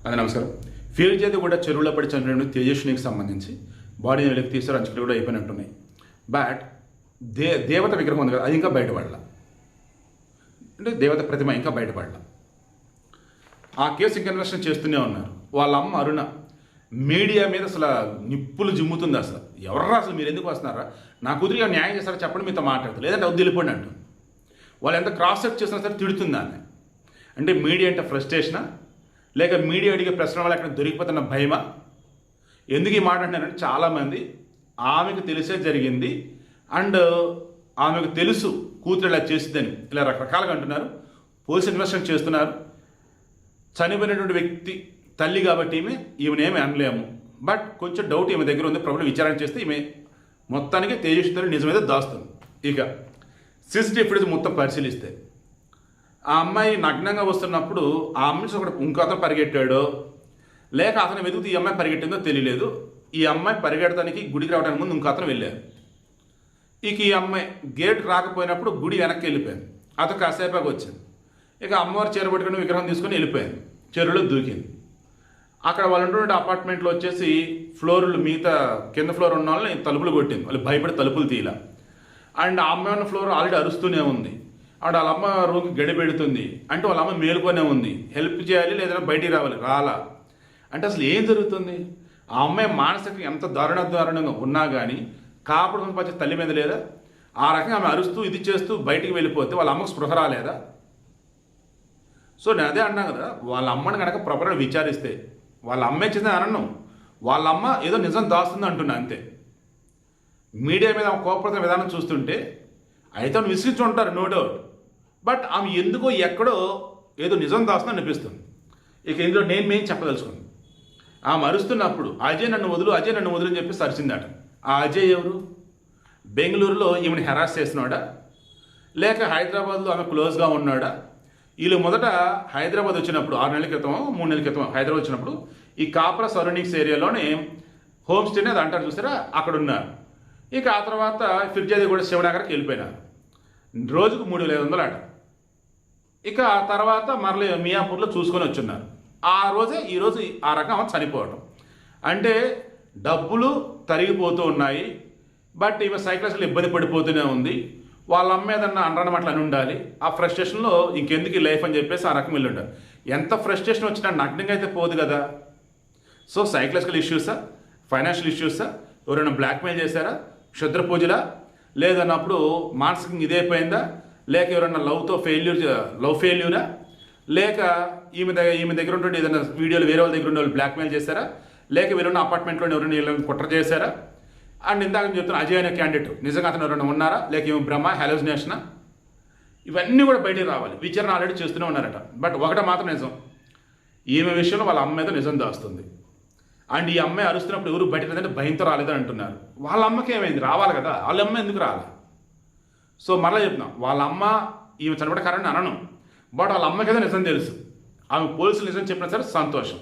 అదే నమస్కారం. ఫీల్ చేతి కూడా చెరువులో పడి చనిపోయిన తేజస్వినికి సంబంధించి బాడీని వెలికి తీస్తారు, అంచులు కూడా అయిపోయినట్టున్నాయి. బట్ దేవత విగ్రహం ఉంది కదా, అది ఇంకా బయటపడాల. అంటే దేవత ప్రతిమ ఇంకా బయటపడాల. ఆ కేసు ఇంకా ఇన్వెస్టిగేషన్ చేస్తూనే ఉన్నారు. వాళ్ళ అమ్మ అరుణ మీడియా మీద అసలు నిప్పులు జిమ్ముతుంది. అసలు ఎవర్రా, అసలు మీరు ఎందుకు వస్తున్నారా, నా కూతురిగా న్యాయం చేస్తారా చెప్పండి, మీతో మాట్లాడుతుంది, లేదంటే వద్దు వెళ్ళిపోండి అంటూ. వాళ్ళు ఎంత క్రాస్ చెక్ చేసినా సరే తిడుతుంది ఆమె. అంటే మీడియా అంటే ఫ్రస్ట్రేషనా, లేక మీడియా అడిగే ప్రశ్న వల్ల ఎక్కడ దొరికిపోతున్న భయమా? ఎందుకు ఈ మాట అంటున్నారంటే చాలామంది ఆమెకు తెలిసే జరిగింది అండ్ ఆమెకు తెలుసు కూతురు ఇలా చేసిందని ఇలా రకరకాలుగా అంటున్నారు. పోలీసు ఇన్వెస్టిగేషన్ చేస్తున్నారు. చనిపోయినటువంటి వ్యక్తి తల్లి కాబట్టి ఈమెనేమి అనలేము. బట్ కొంచెం డౌట్ ఈమె దగ్గర ఉంది. ప్రభుత్వం విచారణ చేస్తే ఈమె మొత్తానికి తేజస్వితో నిజమేదో దాస్తుంది. ఇక సీసీటీవీ ఫుటేజ్ మొత్తం పరిశీలిస్తే ఆ అమ్మాయి నగ్నంగా వస్తున్నప్పుడు ఆ అమ్మాయి ఒకటి ఇంకో అతను పరిగెట్టాడో లేక అతను వెతుకుతూ ఈ అమ్మాయి పరిగెట్టిందో తెలియలేదు. ఈ అమ్మాయి పరిగెడటానికి గుడికి రావడానికి ముందు ఇంకో అతను వెళ్ళారు. ఇక ఈ అమ్మాయి గేట్ రాకపోయినప్పుడు గుడి వెనక్కి వెళ్ళిపోయింది. అతను కాసేపాకి వచ్చింది. ఇక అమ్మవారి చీర పట్టుకుని విగ్రహం తీసుకొని వెళ్ళిపోయింది. చెరువులో దూకింది. అక్కడ వాళ్ళు ఉంటున్న అపార్ట్మెంట్లో వచ్చేసి ఫ్లోర్లు మిగతా కింద ఫ్లోర్ ఉన్న వాళ్ళని తలుపులు కొట్టింది. వాళ్ళు భయపడి తలుపులు తీయలా. అండ్ ఆ అమ్మాయి ఉన్న ఫ్లోర్ ఆల్రెడీ అరుస్తూనే ఉంది. ఆవిడ వాళ్ళ అమ్మ రూమ్కి గడి పెడుతుంది. అంటే వాళ్ళ అమ్మ మేలుకొనే ఉంది. హెల్ప్ చేయాలి లేదంటే బయటికి రావాలి, రాలా. అంటే అసలు ఏం జరుగుతుంది? ఆ అమ్మాయి మానసికంగా ఎంత దారుణంగా ఉన్నా కానీ కాపాడుకుని పచ్చే తల్లి మీద లేదా? ఆ రకంగా ఆమె అరుస్తూ ఇది చేస్తూ బయటికి వెళ్ళిపోతే వాళ్ళ అమ్మకు స్పృహ రాలేదా? సో నేను అదే అన్నా కదా, వాళ్ళ అమ్మని కనుక ప్రాపర్గా విచారిస్తే వాళ్ళ అమ్మే చేసింది అనను, వాళ్ళ అమ్మ ఏదో నిజం దాస్తుంది అంటున్నా అంతే. మీడియా మీద ఆమె కోపడుతున్న విధానం చూస్తుంటే అయితే ఆమె విసిగించి ఉంటారు, నో డౌట్. బట్ ఆమె ఎందుకో ఎక్కడో ఏదో నిజం దాస్తుంది అనిపిస్తుంది. ఇక ఇందులో నేను మెయిన్ చెప్పదలుచుకుంది, ఆమె అరుస్తున్నప్పుడు అజయ్ నన్ను వదులు అని చెప్పి అరిచిందట. ఆ అజయ్ ఎవరు? బెంగళూరులో ఈమెను హెరాస్ చేసినాడా లేక హైదరాబాద్లో ఆమె క్లోజ్గా ఉన్నాడా? వీళ్ళు మొదట హైదరాబాద్ వచ్చినప్పుడు 6 నెలల క్రితం 3 నెలల క్రితం హైదరాబాద్ వచ్చినప్పుడు ఈ కాప్రా సరౌండింగ్స్ ఏరియాలోనే హోమ్ స్టేనే అది అంటారు చూసారా, అక్కడ ఉన్నారు. ఇక ఆ తర్వాత ఫిర్జాది కూడా శివనగర్కి వెళ్ళిపోయినారు. రోజుకు 3,500 ఆట. ఇక ఆ తర్వాత మరలి మియాపూర్లో చూసుకొని వచ్చున్నారు. ఆ రోజే ఈరోజు ఆ రకం చనిపోవడం అంటే డబ్బులు తరిగిపోతూ ఉన్నాయి. బట్ ఈమె సైకలాజికల్ ఇబ్బంది పడిపోతూనే ఉంది. వాళ్ళ అమ్మ ఏదన్నా అనమాట అని ఉండాలి. ఆ ఫ్రస్ట్రేషన్లో ఇంకెందుకు ఈ లైఫ్ అని చెప్పేసి ఆ రకం వెళ్ళి ఉండాలి. ఎంత ఫ్రస్ట్రేషన్ వచ్చినా నగ్నంగా అయితే పోదు కదా. సో సైకలాజికల్ ఇష్యూసా, ఫైనాన్షియల్ ఇష్యూసా, ఎవరైనా బ్లాక్మెయిల్ చేశారా, క్షుద్ర పూజలా, లేదన్నప్పుడు మానసికంగా ఇదైపోయిందా, లేక ఎవరైనా లవ్ ఫెయిల్యూరా, లేక ఈమె దగ్గర ఉంటుండే ఏదైనా వీడియోలు వేరే వాళ్ళ దగ్గర ఉండే వాళ్ళు బ్లాక్మెయిల్ చేశారా, లేక వీళ్ళున్న అపార్ట్మెంట్లో ఎవరైనా వీళ్ళని కుట్ర చేశారా? అండ్ ఇందాక చెప్తున్న అజయ్ అనే క్యాండిడేట్ నిజంగా అతను ఎవరైనా ఉన్నారా, లేక ఏమో బ్రహ్మ హాలోజినేషనా? ఇవన్నీ కూడా బయటికి రావాలి. విచారణ ఆల్రెడీ చేస్తూనే ఉన్నారట. బట్ ఒకటి మాత్రం నిజం, ఈమె విషయంలో వాళ్ళ అమ్మ మీద నిజం దాస్తుంది. అండ్ ఈ అమ్మాయి అరుస్తున్నప్పుడు ఎవరు బయట లేదంటే భయంతో రాలేదని అంటున్నారు. వాళ్ళ అమ్మకి ఏమైంది? రావాలి కదా, వాళ్ళ అమ్మ ఎందుకు రాలా? సో మరలా చెప్తున్నాం, వాళ్ళ అమ్మ ఈమె చనిపోయే కారణం అనను. బట్ వాళ్ళ అమ్మకి ఏదో నిజం తెలుసు. ఆమె పోలీసులు నిజం చెప్పినా సరే సంతోషం.